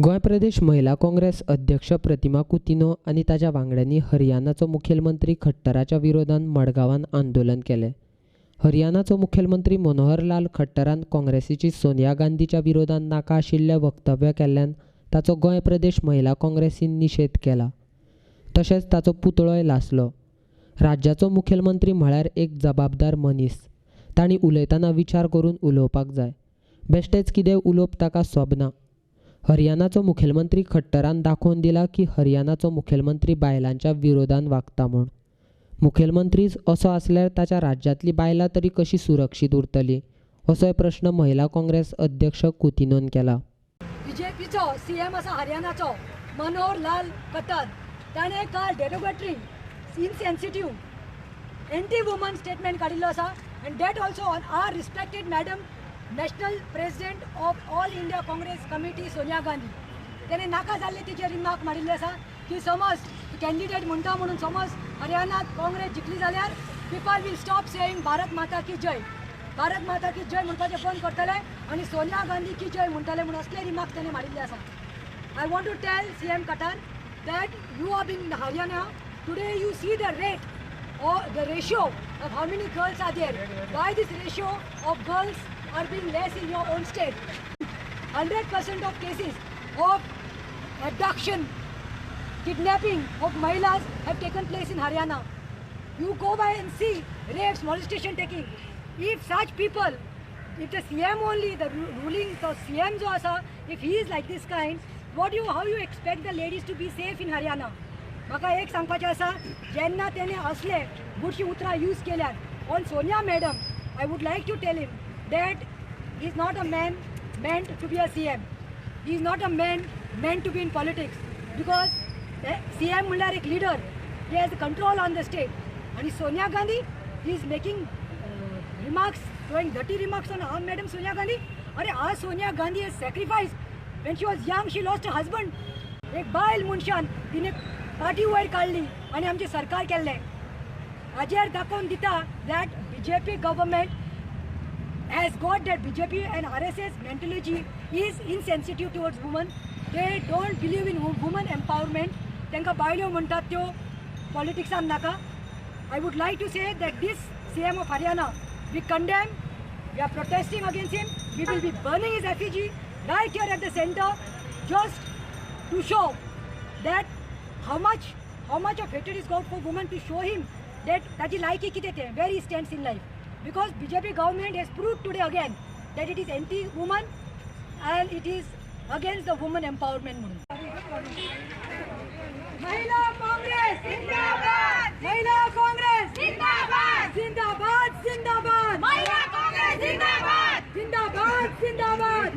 गोंय प्रदेश महिला काँग्रेस अध्यक्ष प्रतिमा कुतिन्हो आनी ताच्या वांगड्यांनी हरियाणाचो मुखेलमंत्री खट्टराच्या विरोधात मडगांवांत आंदोलन केलें। हरियाणाचो मुखेलमंत्री मनोहर लाल खट्टरान काँग्रेसीची सोनिया गांधीच्या विरोधात नाका आशिल्लें वक्तव्य केल्ल्यान ताचो गोंय प्रदेश महिला काँग्रेसीन निशेध केला। तशेंच ताचो पुतळोय लासलो। राज्याचो मुखेलमंत्री म्हळ्यार एक जबाबदार मनीस। तांणी उलयतना विचार करून उलोवपाक जाय। बेश्टेच कितें उलोवप ताका सोबना। हरियाणाचो मुखेलमंत्री खट्टरान दाखोवन दिला की हरियाणाचो मुखेलमंत्री बायलांच्या विरोधात वागता म्हूण। मुखेलमंत्रीच असो आसल्यार ताच्या राज्यांतली बायलां तरी कशी सुरक्षीत उरतली असोय प्रश्न महिला काँग्रेस अध्यक्ष कुतिन्होन केला। बीजेपीचो सीएम आसा हरियाणाचो मनोहर लाल खट्टर ताणें काल derogatory insensitive anti woman statement काडिल्लो आसा and that also on our respected madam national president of all India Congress committee Sonia Gandhi तेणें नाका जाल्ले तिचे रिमार्क मारिल्ले आसा की समज कॅन्डिडेट म्हणटा म्हणून समज हरियाणात काँग्रेस जिखली जाल्यार people will stop saying Bharat Mata की जय म्हणपाचें बंद करतले आनी सोनिया गांधी की जय म्हणटले म्हणून असले रिमार्क ताणें मारिल्ले आसा। I want to tell CM Khattar that you are in Haryana today. You see the rate or the ratio of how many girls are there. Why this ratio of girls are being less in your own state? 100% of cases of abduction, kidnapping of Mahilas have taken place in Haryana. You go by and see rapes, molestation taking. If such people, if the CM only, the ruling, the CM jo asa, if he is like this kind, how you expect the ladies to be safe in Haryana? म्हाका एक सांगपाचें आसा जेन्ना तेणें असले बुरशी उतरां use केल्यार on Sonia madam I would like to tell him that he is not a man meant to be a CM. He is not a man meant to be in politics because CM म्हणल्यार एक leader he has control on the state आनी Sonia Gandhi he is making remarks throwing dirty remarks on our madam Sonia Gandhi. अरे आज Sonia Gandhi has sacrificed when she was young she lost her husband. एक बायल मनशान तिने party वयर काडली आनी आमचें सरकार केल्लें. हाजेर दाखोवन दिता that BJP government has got that BJP and RSS mentality is insensitive towards women. They don't believe in women empowerment. तांकां बायल्यो म्हणटात त्यो पॉलिटिक्सान नाका. I would like to say that this CM of Haryana we condemn, we are protesting against him. We will be burning his effigy right here at the center just to show that how much of hatred is got for women, to show him that taji laiki kite the where he stands in life, because BJP government has proved today again that it is anti woman and it is against the woman empowerment. Mahila Congress zindabad, Mahila Congress zindabad, zindabad, zindabad, Mahila Congress zindabad, zindabad, zindabad.